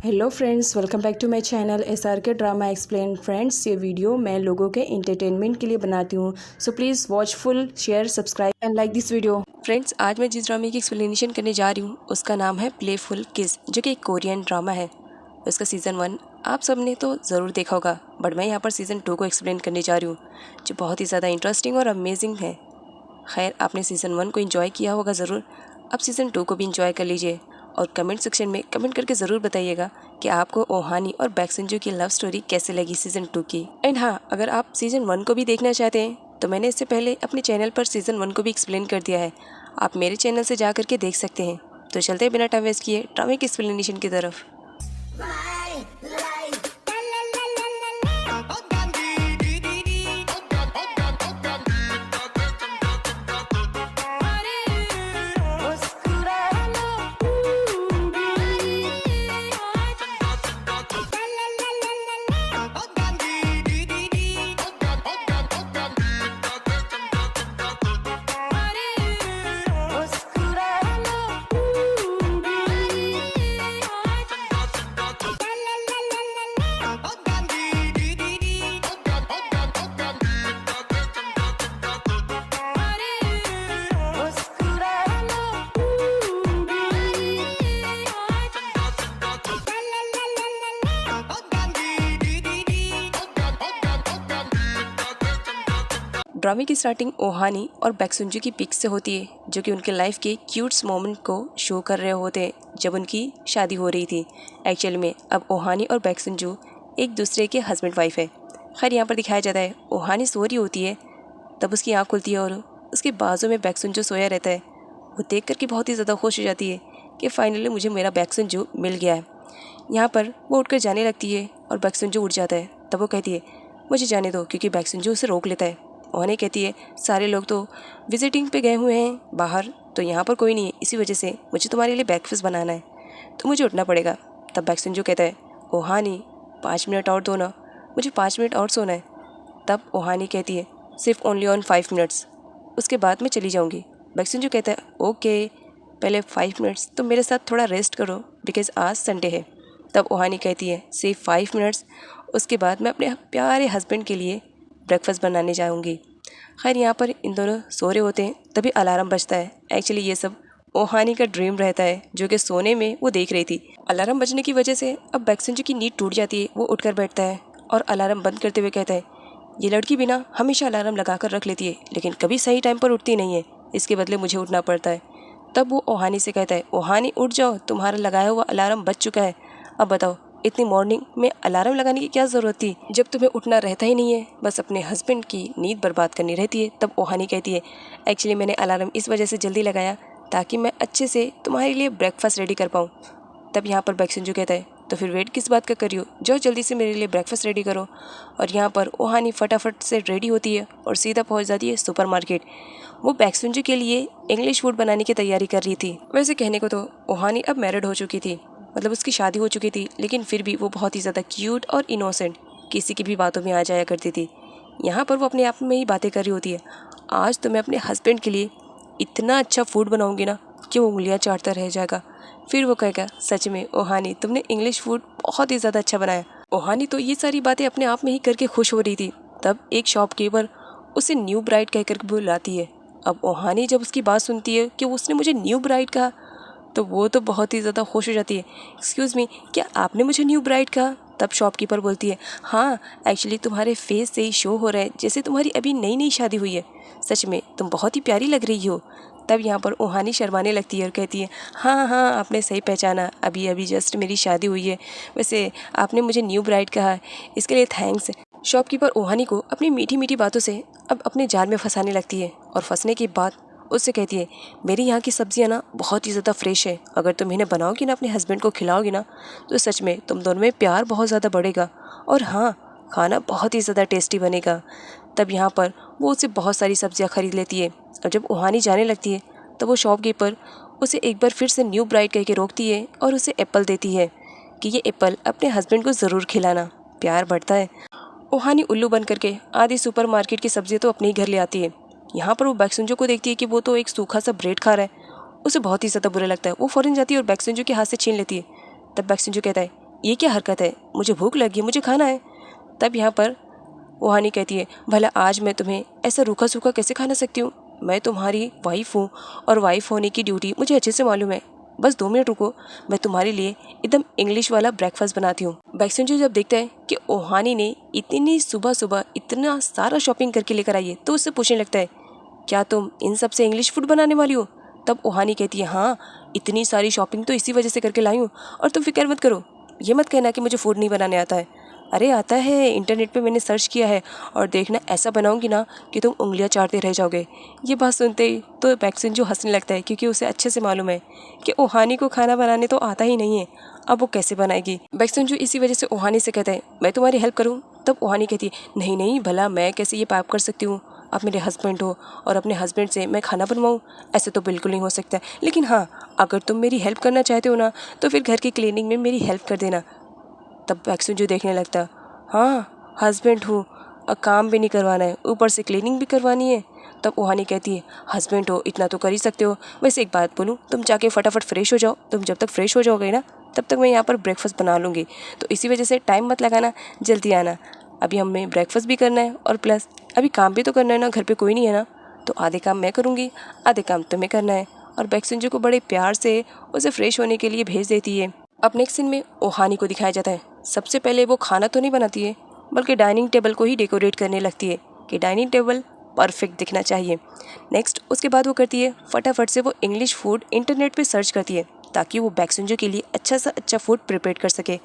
Hello friends, welcome back to my channel SRK drama explain. Friends, ये video मैं लोगों के एंटरटेनमेंट के लिए बनाती हूँ, so please watch full, share, subscribe and like this video. Friends, आज मैं जिस ड्रामे की एक्सप्लेनेशन करने जा रही हूँ उसका नाम है प्लेफुल किस, जो कि एक कोरियन ड्रामा है। उसका सीज़न 1 आप सब ने तो ज़रूर देखा होगा, बट मैं यहाँ पर सीज़न 2 को एक्सप्लेन करने जा रही हूँ, जो बहुत ही ज़्यादा इंटरेस्टिंग और अमेजिंग है। खैर, आपने सीज़न 1 को एंजॉय किया होगा ज़रूर, अब सीज़न 2 को भी एंजॉय कर लीजिए और कमेंट सेक्शन में कमेंट करके ज़रूर बताइएगा कि आपको ओहानी और बैकसुंजू की लव स्टोरी कैसे लगी सीज़न 2 की। एंड हाँ, अगर आप सीज़न 1 को भी देखना चाहते हैं तो मैंने इससे पहले अपने चैनल पर सीज़न 1 को भी एक्सप्लेन कर दिया है, आप मेरे चैनल से जा करके देख सकते हैं। तो चलते हैं बिना टाइम वेस्ट किए ड्रामे की एक्सप्लेनेशन की तरफ। ड्रामे की स्टार्टिंग ओहानी और बैकसुंजू की पिक से होती है, जो कि उनके लाइफ के क्यूट्स मोमेंट को शो कर रहे होते हैं जब उनकी शादी हो रही थी। एक्चुअल में अब ओहानी और बैकसुंजू एक दूसरे के हस्बैंड वाइफ है। खैर, यहाँ पर दिखाया जाता है ओहानी सो रही होती है, तब उसकी आँख खुलती है और उसके बाजू में बैकसुंजू सोया रहता है। वो देख करके बहुत ही ज़्यादा खुश हो जाती है कि फाइनली मुझे मेरा बैकसुंजू मिल गया है। यहाँ पर वो उठकर जाने लगती है और बैकसुंजू उठ जाता है। तब वो कहती है मुझे जाने दो, क्योंकि बैकसुंजू उसे रोक लेता है। ओहानी कहती है सारे लोग तो विजिटिंग पे गए हुए हैं बाहर, तो यहाँ पर कोई नहीं है, इसी वजह से मुझे तुम्हारे लिए ब्रेकफास्ट बनाना है, तो मुझे उठना पड़ेगा। तब बैकसुंजू कहता है ओहानी 5 मिनट और दो ना, मुझे 5 मिनट और सोना है। तब ओहानी कहती है सिर्फ ओनली ऑन 5 मिनट्स, उसके बाद मैं चली जाऊँगी। बैकसुंजू कहता है ओके, पहले 5 मिनट्स तो मेरे साथ थोड़ा रेस्ट करो, बिकॉज आज संडे है। तब ओहानी कहती है सिर्फ 5 मिनट्स, उसके बाद मैं अपने प्यारे हस्बैंड के लिए ब्रेकफास्ट बनाने जाऊंगी। खैर, यहाँ पर इन दोनों सो रहे होते हैं, तभी अलार्म बजता है। एक्चुअली ये सब ओहानी का ड्रीम रहता है, जो कि सोने में वो देख रही थी। अलार्म बजने की वजह से अब बैकसुंजू की नींद टूट जाती है। वो उठकर बैठता है और अलार्म बंद करते हुए कहता है ये लड़की भी ना हमेशा अलार्म लगा कर रख लेती है, लेकिन कभी सही टाइम पर उठती नहीं है, इसके बदले मुझे उठना पड़ता है। तब वो ओहानी से कहता है ओहानी उठ जाओ, तुम्हारा लगाया हुआ अलार्म बज चुका है। अब बताओ इतनी मॉर्निंग में अलार्म लगाने की क्या ज़रूरत थी, जब तुम्हें उठना रहता ही नहीं है, बस अपने हस्बैंड की नींद बर्बाद करनी रहती है। तब ओहानी कहती है एक्चुअली मैंने अलार्म इस वजह से जल्दी लगाया ताकि मैं अच्छे से तुम्हारे लिए ब्रेकफास्ट रेडी कर पाऊँ। तब यहाँ पर बैकसुंजू कहता है तो फिर वेट किस बात का करी हो, जाओ जल्दी से मेरे लिए ब्रेकफास्ट रेडी करो। और यहाँ पर ओहानी फटाफट से रेडी होती है और सीधा पहुँच जाती है सुपरमार्केट। वो बैकसुंजू के लिए इंग्लिश फूड बनाने की तैयारी कर रही थी। वैसे कहने को तो ओहानी अब मैरिड हो चुकी थी, मतलब उसकी शादी हो चुकी थी, लेकिन फिर भी वो बहुत ही ज़्यादा क्यूट और इनोसेंट, किसी की भी बातों में आ जाया करती थी। यहाँ पर वो अपने आप में ही बातें कर रही होती है, आज तो मैं अपने हस्बैंड के लिए इतना अच्छा फूड बनाऊंगी ना कि वो उंगलियाँ चाटता रह जाएगा। फिर वो कहेगा सच में ओहानी तुमने इंग्लिश फूड बहुत ही ज़्यादा अच्छा बनाया। ओहानी तो ये सारी बातें अपने आप में ही करके खुश हो रही थी। तब एक शॉपकीपर उसे न्यू ब्राइड कहकर बुलाती है। अब ओहानी जब उसकी बात सुनती है कि उसने मुझे न्यू ब्राइड कहा, तो वो तो बहुत ही ज़्यादा खुश हो जाती है। एक्सक्यूज़ मी, क्या आपने मुझे न्यू ब्राइड कहा? तब शॉपकीपर बोलती है हाँ, एक्चुअली तुम्हारे फेस से ही शो हो रहा है जैसे तुम्हारी अभी नई नई शादी हुई है, सच में तुम बहुत ही प्यारी लग रही हो। तब यहाँ पर ओहानी शर्माने लगती है और कहती है हाँ हाँ, आपने सही पहचाना, अभी अभी जस्ट मेरी शादी हुई है, वैसे आपने मुझे न्यू ब्राइड कहा, इसके लिए थैंक्स। शॉपकीपर ओहानी को अपनी मीठी मीठी बातों से अब अपने जाल में फंसाने लगती है और फंसने के बाद उससे कहती है मेरी यहाँ की सब्जियाँ ना बहुत ही ज़्यादा फ्रेश है, अगर तुम इन्हें बनाओगी ना, अपने हस्बैंड को खिलाओगी ना, तो सच में तुम दोनों में प्यार बहुत ज़्यादा बढ़ेगा और हाँ, खाना बहुत ही ज़्यादा टेस्टी बनेगा। तब यहाँ पर वो उससे बहुत सारी सब्जियाँ खरीद लेती है और जब ओहानी जाने लगती है तब वो शॉपकीपर उसे एक बार फिर से न्यू ब्राइड कह के रोकती है और उसे एप्पल देती है कि ये एप्पल अपने हस्बैंड को ज़रूर खिलाना, प्यार बढ़ता है। ओहानी उल्लू बन करके आधी सुपरमार्केट की सब्जियाँ तो अपने ही घर ले आती है। यहाँ पर वो बैकसुंजू को देखती है कि वो तो एक सूखा सा ब्रेड खा रहा है, उसे बहुत ही ज़्यादा बुरा लगता है। वो फ़ौरन जाती है और बैकसुंजू के हाथ से छीन लेती है। तब बैकसुंजू कहता है ये क्या हरकत है, मुझे भूख लगी है, मुझे खाना है। तब यहाँ पर ओहानी कहती है, भला आज मैं तुम्हें ऐसा रूखा सूखा कैसे खा ना सकती हूँ, मैं तुम्हारी वाइफ हूँ और वाइफ होने की ड्यूटी मुझे अच्छे से मालूम है। बस 2 मिनट रुको, मैं तुम्हारे लिए एकदम इंग्लिश वाला ब्रेकफास्ट बनाती हूँ। बैक्सुंजो जब देखता है कि ओहानी ने इतनी सुबह सुबह इतना सारा शॉपिंग करके लेकर आई है, तो उससे पूछने लगता है, क्या तुम इन सब से इंग्लिश फूड बनाने वाली हो? तब ओहानी कहती है, हाँ, इतनी सारी शॉपिंग तो इसी वजह से करके लाई हूँ, और तुम फिक्र मत करो, ये मत कहना कि मुझे फूड नहीं बनाने आता है। अरे आता है, इंटरनेट पे मैंने सर्च किया है, और देखना ऐसा बनाऊंगी ना कि तुम उंगलियां चाटते रह जाओगे। ये बात सुनते ही तो बैक्सुंजो हंसने लगता है, क्योंकि उसे अच्छे से मालूम है कि ओहानी को खाना बनाने तो आता ही नहीं है, अब वो कैसे बनाएगी। बैक्सुंजो इसी वजह से ओहानी से कहता है, मैं तुम्हारी हेल्प करूँ? तब ओहानी कहती है, नहीं नहीं, भला मैं कैसे ये पाप कर सकती हूँ, आप मेरे हस्बैंड हो और अपने हस्बैंड से मैं खाना बनवाऊँ, ऐसे तो बिल्कुल नहीं हो सकता। लेकिन हाँ, अगर तुम मेरी हेल्प करना चाहते हो ना, तो फिर घर की क्लीनिंग में मेरी हेल्प कर देना। तब बैक्सुंजो देखने लगता, हाँ, हस्बैंड हूँ और काम भी नहीं करवाना है, ऊपर से क्लीनिंग भी करवानी है। तब ओहानी कहती है, हस्बैंड हो, इतना तो कर ही सकते हो। वैसे एक बात बोलूँ, तुम जाके फटाफट फ्रेश हो जाओ, तुम जब तक फ्रेश हो जाओगे ना, तब तक मैं यहाँ पर ब्रेकफास्ट बना लूँगी, तो इसी वजह से टाइम मत लगाना, जल्दी आना। अभी हमें ब्रेकफास्ट भी करना है और प्लस अभी काम भी तो करना है ना, घर पे कोई नहीं है ना, तो आधे काम मैं करूँगी, आधे काम तुम्हें करना है। और बैक्सुंजो को बड़े प्यार से उसे फ्रेश होने के लिए भेज देती है। अब नेक्स्ट सीन में ओहानी को दिखाया जाता है, सबसे पहले वो खाना तो नहीं बनाती है, बल्कि डाइनिंग टेबल को ही डेकोरेट करने लगती है कि डाइनिंग टेबल परफेक्ट दिखना चाहिए। नेक्स्ट उसके बाद वो करती है, फटाफट से वो इंग्लिश फूड इंटरनेट पे सर्च करती है, ताकि वो बैक्सुंजो के लिए अच्छा सा अच्छा फूड प्रिपेयर कर सके।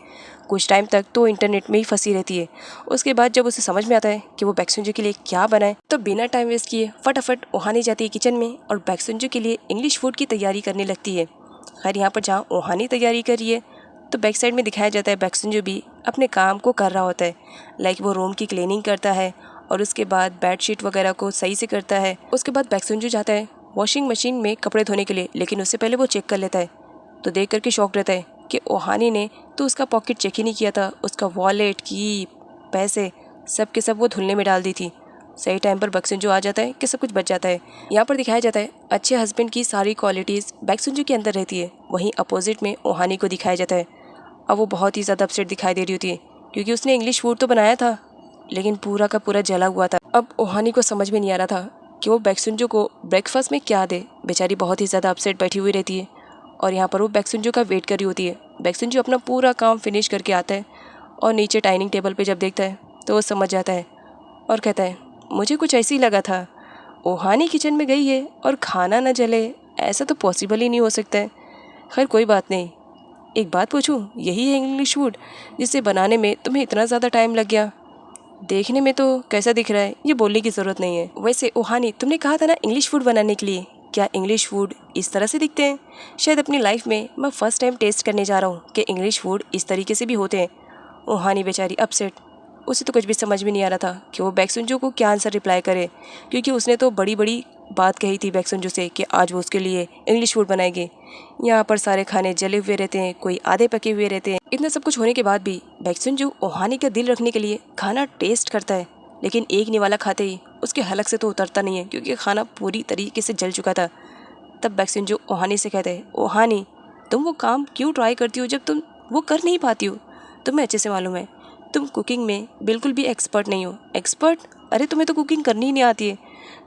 कुछ टाइम तक तो इंटरनेट में ही फंसी रहती है। उसके बाद जब उसे समझ में आता है कि वो बैक्सुंजो के लिए क्या बनाए, तो बिना टाइम वेस्ट किए फटाफट ओहानी जाती है किचन में और बैक्सुंजो के लिए इंग्लिश फूड की तैयारी करने लगती है। खैर यहाँ पर जहाँ ओहानी तैयारी कर रही है, तो बैक साइड में दिखाया जाता है बैक्सुंजो भी अपने काम को कर रहा होता है। लाइक वो रूम की क्लीनिंग करता है और उसके बाद बेडशीट वगैरह को सही से करता है। उसके बाद बैक्सुंजो जाता है वॉशिंग मशीन में कपड़े धोने के लिए, लेकिन उससे पहले वो चेक कर लेता है, तो देख करके शॉक रहता है कि ओहानी ने तो उसका पॉकेट चेक ही नहीं किया था, उसका वॉलेट की पैसे सब के सब वो धुलने में डाल दी थी। सही टाइम पर बैक्सुंजो आ जाता है कि सब कुछ बच जाता है। यहाँ पर दिखाया जाता है अच्छे हस्बैंड की सारी क्वालिटीज़ बैक्सुंजो के अंदर रहती है, वहीं अपोजिट में ओहानी को दिखाया जाता है। अब वो बहुत ही ज़्यादा अपसेट दिखाई दे रही होती है, क्योंकि उसने इंग्लिश फूड तो बनाया था, लेकिन पूरा का पूरा जला हुआ था। अब ओहानी को समझ में नहीं आ रहा था कि वो बैक्सुंजो को ब्रेकफास्ट में क्या दे। बेचारी बहुत ही ज़्यादा अपसेट बैठी हुई रहती है और यहाँ पर वो बैक्सुंजो का वेट कर रही होती है। बैक्सुंजो अपना पूरा काम फिनिश करके आता है और नीचे डाइनिंग टेबल पे जब देखता है तो वो समझ जाता है और कहता है, मुझे कुछ ऐसे ही लगा था, ओहानी किचन में गई है और खाना न जले, ऐसा तो पॉसिबल ही नहीं हो सकता है। खैर कोई बात नहीं, एक बात पूछूं, यही है इंग्लिश फूड जिसे बनाने में तुम्हें इतना ज़्यादा टाइम लग गया? देखने में तो कैसा दिख रहा है, ये बोलने की ज़रूरत नहीं है। वैसे ओहानी, तुमने कहा था ना इंग्लिश फूड बनाने के लिए, क्या इंग्लिश फूड इस तरह से दिखते हैं? शायद अपनी लाइफ में मैं फ़र्स्ट टाइम टेस्ट करने जा रहा हूँ कि इंग्लिश फूड इस तरीके से भी होते हैं। ओहानी बेचारी अपसेट, उसे तो कुछ भी समझ में नहीं आ रहा था कि वो बैक्सुंजो को क्या आंसर रिप्लाई करे, क्योंकि उसने तो बड़ी बड़ी बात कही थी बैक्सुंजो से कि आज वो उसके लिए इंग्लिश फूड बनाएगी। यहाँ पर सारे खाने जले हुए रहते हैं, कोई आधे पके हुए रहते हैं। इतना सब कुछ होने के बाद भी बैक्सुंजो ओहानी का दिल रखने के लिए खाना टेस्ट करता है, लेकिन एक निवाला खाते ही उसके हलक से तो उतरता नहीं है, क्योंकि खाना पूरी तरीके से जल चुका था। तब बैक्सुंजो ओहानी से कहते हैं, ओहानी, तुम वो काम क्यों ट्राई करती हो जब तुम वो कर नहीं पाती हो? तुम्हें अच्छे से मालूम है तुम कुकिंग में बिल्कुल भी एक्सपर्ट नहीं हो। एक्सपर्ट? अरे तुम्हें तो कुकिंग करनी ही नहीं आती है,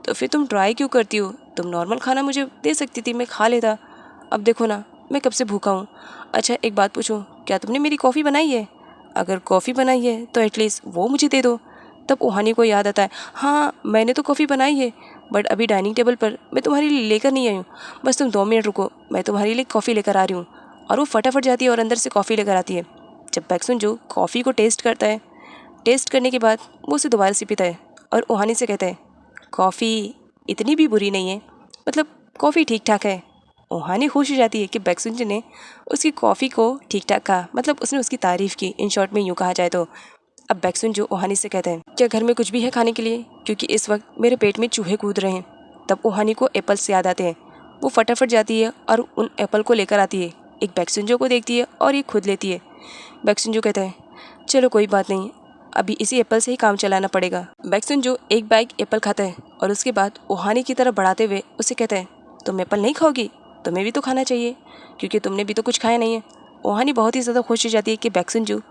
तो फिर तुम ट्राई क्यों करती हो? तुम नॉर्मल खाना मुझे दे सकती थी, मैं खा लेता। अब देखो ना, मैं कब से भूखा हूँ। अच्छा एक बात पूछूं, क्या तुमने मेरी कॉफ़ी बनाई है? अगर कॉफ़ी बनाई है तो एटलीस्ट वो मुझे दे दो। तब ओहानी को याद आता है, हाँ मैंने तो कॉफ़ी बनाई है, बट अभी डाइनिंग टेबल पर मैं तुम्हारे लिए लेकर नहीं आई हूँ। बस तुम 2 मिनट रुको, मैं तुम्हारे लिए कॉफ़ी लेकर आ रही हूँ। और वो फटाफट जाती है और अंदर से कॉफ़ी लेकर आती है। जब बैक्सुंजो कॉफ़ी को टेस्ट करता है, टेस्ट करने के बाद वो उसे दोबारा से पीता है और ओहानी से कहता है, कॉफ़ी इतनी भी बुरी नहीं है, मतलब कॉफ़ी ठीक ठाक है। ओहानी खुश हो जाती है कि बैक्सुंजो ने उसकी कॉफ़ी को ठीक ठाक कहा, मतलब उसने उसकी तारीफ़ की, इन शॉर्ट में यूँ कहा जाए तो। अब बैक्सुंजो ओहानी से कहते हैं, क्या घर में कुछ भी है खाने के लिए, क्योंकि इस वक्त मेरे पेट में चूहे कूद रहे हैं। तब ओहानी को एप्पल्स याद आते हैं। वो फटाफट जाती है और उन एप्पल को लेकर आती है, एक बैक्सुंजो को देखती है और एक खुद लेती है। बैक्सुंजो कहता है, चलो कोई बात नहीं, अभी इसी एप्पल से ही काम चलाना पड़ेगा। बैक्सुंजो एक बाइक एप्पल खाता है और उसके बाद ओहानी की तरफ बढ़ाते हुए उसे कहता है, तुम एप्पल नहीं खाओगी? तुम्हें भी तो खाना चाहिए, क्योंकि तुमने भी तो कुछ खाया नहीं है। ओहानी बहुत ही ज़्यादा खुश हो जाती है कि बैक्सुनजू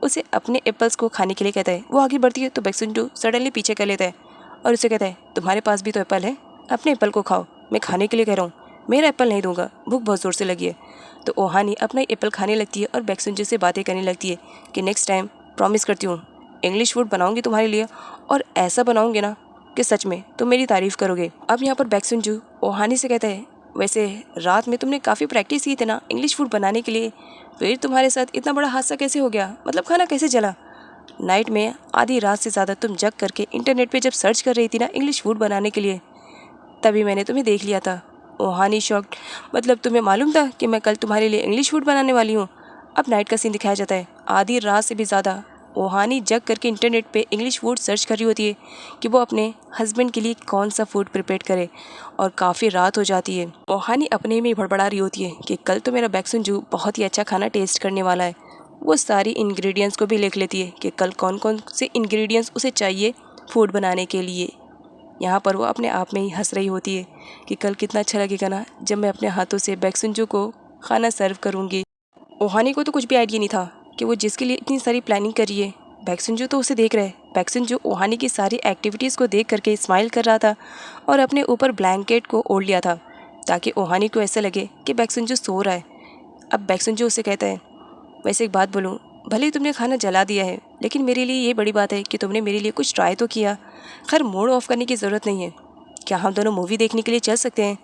उसे अपने एप्पल्स को खाने के लिए कहता है। वो आगे बढ़ती है तो बैक्सुनजू सडनली पीछे कर लेता है और उसे कहता है, तुम्हारे पास भी तो एप्पल है, अपने एप्पल को खाओ, मैं खाने के लिए कह रहा हूँ, मेरा एप्पल नहीं दूंगा, भूख बहुत ज़ोर से लगी है। तो ओहानी अपना एप्पल खाने लगती है और बैक्सुनजू से बातें करने लगती है कि नेक्स्ट टाइम प्रॉमिस करती हूँ इंग्लिश फूड बनाऊंगी तुम्हारे लिए, और ऐसा बनाऊंगी ना कि सच में तुम मेरी तारीफ़ करोगे। अब यहाँ पर बैक्सुनजू ओहानी से कहता है, वैसे रात में तुमने काफ़ी प्रैक्टिस की थी ना इंग्लिश फूड बनाने के लिए, फिर तुम्हारे साथ इतना बड़ा हादसा कैसे हो गया, मतलब खाना कैसे जला? नाइट में आधी रात से ज़्यादा तुम जग करके इंटरनेट पे जब सर्च कर रही थी ना इंग्लिश फूड बनाने के लिए, तभी मैंने तुम्हें देख लिया था। ओहानी शॉक्ड, मतलब तुम्हें मालूम था कि मैं कल तुम्हारे लिए इंग्लिश फूड बनाने वाली हूँ? अब नाइट का सीन दिखाया जाता है। आधी रात से भी ज़्यादा ओहानी जग करके इंटरनेट पे इंग्लिश फूड सर्च कर रही होती है कि वो अपने हस्बैंड के लिए कौन सा फूड प्रिपेयर करे, और काफ़ी रात हो जाती है। ओहानी अपने में ही भड़बड़ा रही होती है कि कल तो मेरा बैक्सुनजू बहुत ही अच्छा खाना टेस्ट करने वाला है। वो सारी इंग्रेडिएंट्स को भी लिख लेती है कि कल कौन कौन से इंग्रेडिएंट्स उसे चाहिए फूड बनाने के लिए। यहाँ पर वो अपने आप में ही हंस रही होती है कि कल कितना अच्छा लगेगा ना जब मैं अपने हाथों से बैक्सुनजू को खाना सर्व करूँगी। ओहानी को तो कुछ भी आइडिया नहीं था कि वो जिसके लिए इतनी सारी प्लानिंग कर रही है, बैक्सुनजू तो उसे देख रहा है। बैक्सुनजू ओहानी की सारी एक्टिविटीज़ को देख करके स्माइल कर रहा था और अपने ऊपर ब्लैंकेट को ओढ़ लिया था ताकि ओहानी को ऐसा लगे कि बैक्सुनजू सो रहा है। अब बैक्सुनजू उसे कहता है, वैसे एक बात बोलूँ, भले ही तुमने खाना जला दिया है लेकिन मेरे लिए ये बड़ी बात है कि तुमने मेरे लिए कुछ ट्राई तो किया। खैर मूड ऑफ करने की ज़रूरत नहीं है, क्या हम दोनों मूवी देखने के लिए चल सकते हैं?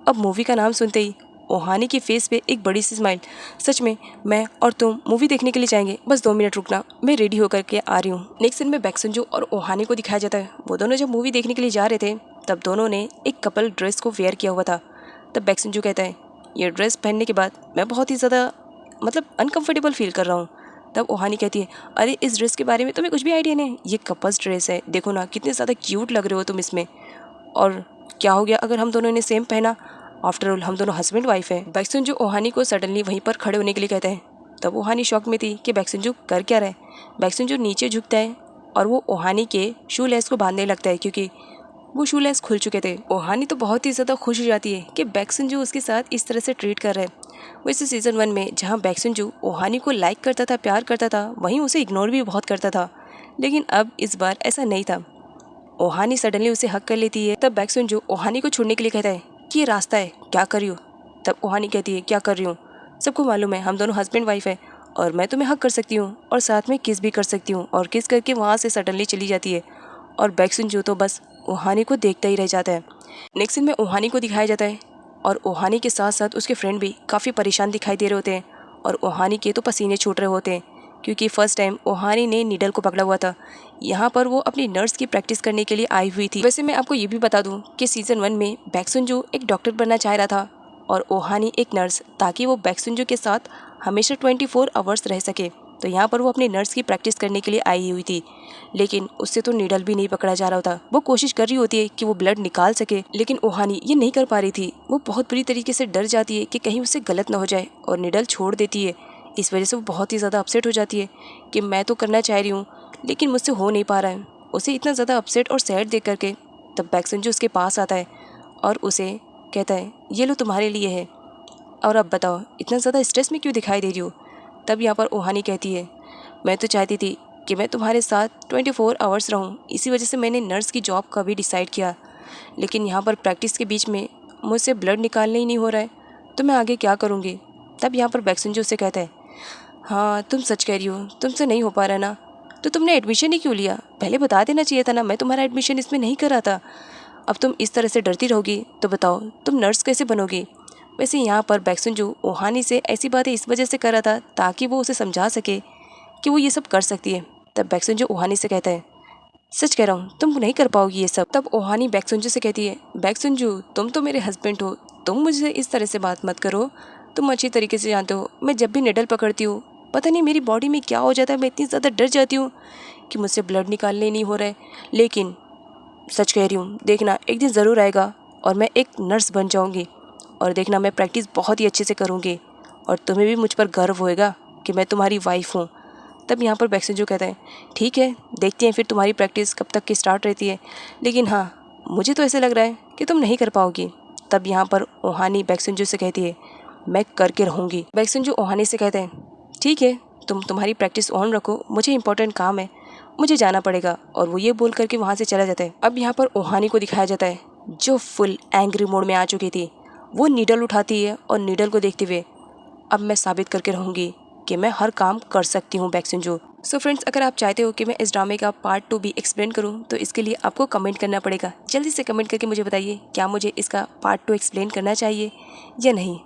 अब मूवी का नाम सुनते ही ओहानी की फेस पे एक बड़ी सी स्माइल, सच में मैं और तुम मूवी देखने के लिए जाएंगे, बस 2 मिनट रुकना, मैं रेडी होकर के आ रही हूँ। नेक्स्ट सीन में बैक्सुनजू और ओहानी को दिखाया जाता है। वो दोनों जब मूवी देखने के लिए जा रहे थे तब दोनों ने एक कपल ड्रेस को वेयर किया हुआ था। तब बैक्सुनजू कहता है, ये ड्रेस पहनने के बाद मैं बहुत ही ज़्यादा अनकम्फर्टेबल फील कर रहा हूँ। तब ओहानी कहती है, अरे इस ड्रेस के बारे में तुम्हें कुछ भी आइडिया नहीं, ये कपल्स ड्रेस है, देखो ना कितने ज़्यादा क्यूट लग रहे हो तुम इसमें, और क्या हो गया अगर हम दोनों ने सेम पहना, आफ्टर ऑल हम दोनों हस्बैंड वाइफ है। बैक्सुनजू ओहानी को सडनली वहीं पर खड़े होने के लिए कहता है। तब ओहानी शॉक में थी कि बैक्सुनजू कर क्या रहा है। बैक्सुनजू नीचे झुकता है और वो ओहानी के शू लेस को बांधने लगता है क्योंकि वो शू लेस खुल चुके थे। ओहानी तो बहुत ही ज़्यादा खुश हो जाती है कि बैक्सुनजू उसके साथ इस तरह से ट्रीट कर रहा है। वैसे सीज़न 1 में जहाँ बैक्सुनजू ओहानी को लाइक करता था, प्यार करता था, वहीं उसे इग्नोर भी बहुत करता था, लेकिन अब इस बार ऐसा नहीं था। ओहानी सडनली उसे हक कर लेती है। तब बैक्सुनजू ओहानी को छोड़ने के लिए कहता है कि ये रास्ता है, क्या कर रही हो? तब ओहानी कहती है, क्या कर रही हूँ, सबको मालूम है हम दोनों हस्बैंड वाइफ है और मैं तुम्हें हक कर सकती हूँ और साथ में किस भी कर सकती हूँ, और किस करके वहाँ से सडनली चली जाती है और बैक्सुनजू तो बस ओहानी को देखता ही रह जाता है। नेक्स्ट सीन में ओहानी को दिखाया जाता है और ओहानी के साथ साथ उसके फ्रेंड भी काफ़ी परेशान दिखाई दे रहे होते हैं और ओहानी के तो पसीने छूट रहे होते हैं क्योंकि फर्स्ट टाइम ओहानी ने नीडल को पकड़ा हुआ था। यहाँ पर वो अपनी नर्स की प्रैक्टिस करने के लिए आई हुई थी। वैसे मैं आपको ये भी बता दूँ कि सीज़न 1 में बैक्सुनजू एक डॉक्टर बनना चाह रहा था और ओहानी एक नर्स, ताकि वो बैक्सुनजू के साथ हमेशा 24 आवर्स रह सके। तो यहाँ पर वो अपनी नर्स की प्रैक्टिस करने के लिए आई हुई थी, लेकिन उससे तो नीडल भी नहीं पकड़ा जा रहा था। वो कोशिश कर रही होती है कि वो ब्लड निकाल सके, लेकिन ओहानी ये नहीं कर पा रही थी। वो बहुत बुरी तरीके से डर जाती है कि कहीं उससे गलत ना हो जाए और नीडल छोड़ देती है। इस वजह से वो बहुत ही ज़्यादा अपसेट हो जाती है कि मैं तो करना चाह रही हूँ लेकिन मुझसे हो नहीं पा रहा है। उसे इतना ज़्यादा अपसेट और सैड देख करके तब बैक्सुनजू उसके पास आता है और उसे कहता है, ये लो तुम्हारे लिए है, और अब बताओ इतना ज़्यादा स्ट्रेस में क्यों दिखाई दे रही हो? तब यहाँ पर ओहानी कहती है, मैं तो चाहती थी कि मैं तुम्हारे साथ 24 आवर्स रहूँ, इसी वजह से मैंने नर्स की जॉब का भी डिसाइड किया, लेकिन यहाँ पर प्रैक्टिस के बीच में मुझसे ब्लड निकालने ही नहीं हो रहा है, तो मैं आगे क्या करूँगी? तब यहाँ पर बैक्सुनजू से कहता है, हाँ तुम सच कह रही हो, तुमसे नहीं हो पा रहा ना, तो तुमने एडमिशन ही क्यों लिया? पहले बता देना चाहिए था ना, मैं तुम्हारा एडमिशन इसमें नहीं करा था। अब तुम इस तरह से डरती रहोगी तो बताओ तुम नर्स कैसे बनोगी? वैसे यहाँ पर बैक्सुनजू ओहानी से ऐसी बातें इस वजह से कर रहा था ताकि वो उसे समझा सके कि वो ये सब कर सकती है। तब बैक्सुनजू ओहानी से कहता है, सच कह रहा हूँ तुम नहीं कर पाओगी ये सब। तब ओहानी बैक्सुनजू से कहती है, बैक्सुनजू तुम तो मेरे हस्बैंड हो, तुम मुझे इस तरह से बात मत करो। तुम अच्छी तरीके से जानते हो मैं जब भी निडल पकड़ती हूँ पता नहीं मेरी बॉडी में क्या हो जाता है, मैं इतनी ज़्यादा डर जाती हूँ कि मुझसे ब्लड निकालने नहीं हो रहा है। लेकिन सच कह रही हूँ, देखना एक दिन ज़रूर आएगा और मैं एक नर्स बन जाऊँगी, और देखना मैं प्रैक्टिस बहुत ही अच्छे से करूँगी और तुम्हें भी मुझ पर गर्व होएगा कि मैं तुम्हारी वाइफ हूँ। तब यहाँ पर बैक्सुनजू कहता है, ठीक है देखते हैं फिर तुम्हारी प्रैक्टिस कब तक की स्टार्ट रहती है, लेकिन हाँ मुझे तो ऐसे लग रहा है कि तुम नहीं कर पाओगी। तब यहाँ पर ओहानी बैक्सुनजू से कहती है, मैं करके रहूँगी। बैक्सुनजू ओहानी से कहते हैं ठीक है, तुम तुम्हारी प्रैक्टिस ऑन रखो, मुझे इंपॉर्टेंट काम है, मुझे जाना पड़ेगा। और वो ये बोल करके वहाँ से चला जाता है। अब यहाँ पर ओहानी को दिखाया जाता है जो फुल एंग्री मोड में आ चुकी थी। वो नीडल उठाती है और नीडल को देखते हुए अब मैं साबित करके रहूँगी कि मैं हर काम कर सकती हूँ बैक्सुनजू। सो फ्रेंड्स, अगर आप चाहते हो कि मैं इस ड्रामे का पार्ट 2 भी एक्सप्लेन करूँ तो इसके लिए आपको कमेंट करना पड़ेगा। जल्दी से कमेंट करके मुझे बताइए क्या मुझे इसका पार्ट 2 एक्सप्लेन करना चाहिए या नहीं।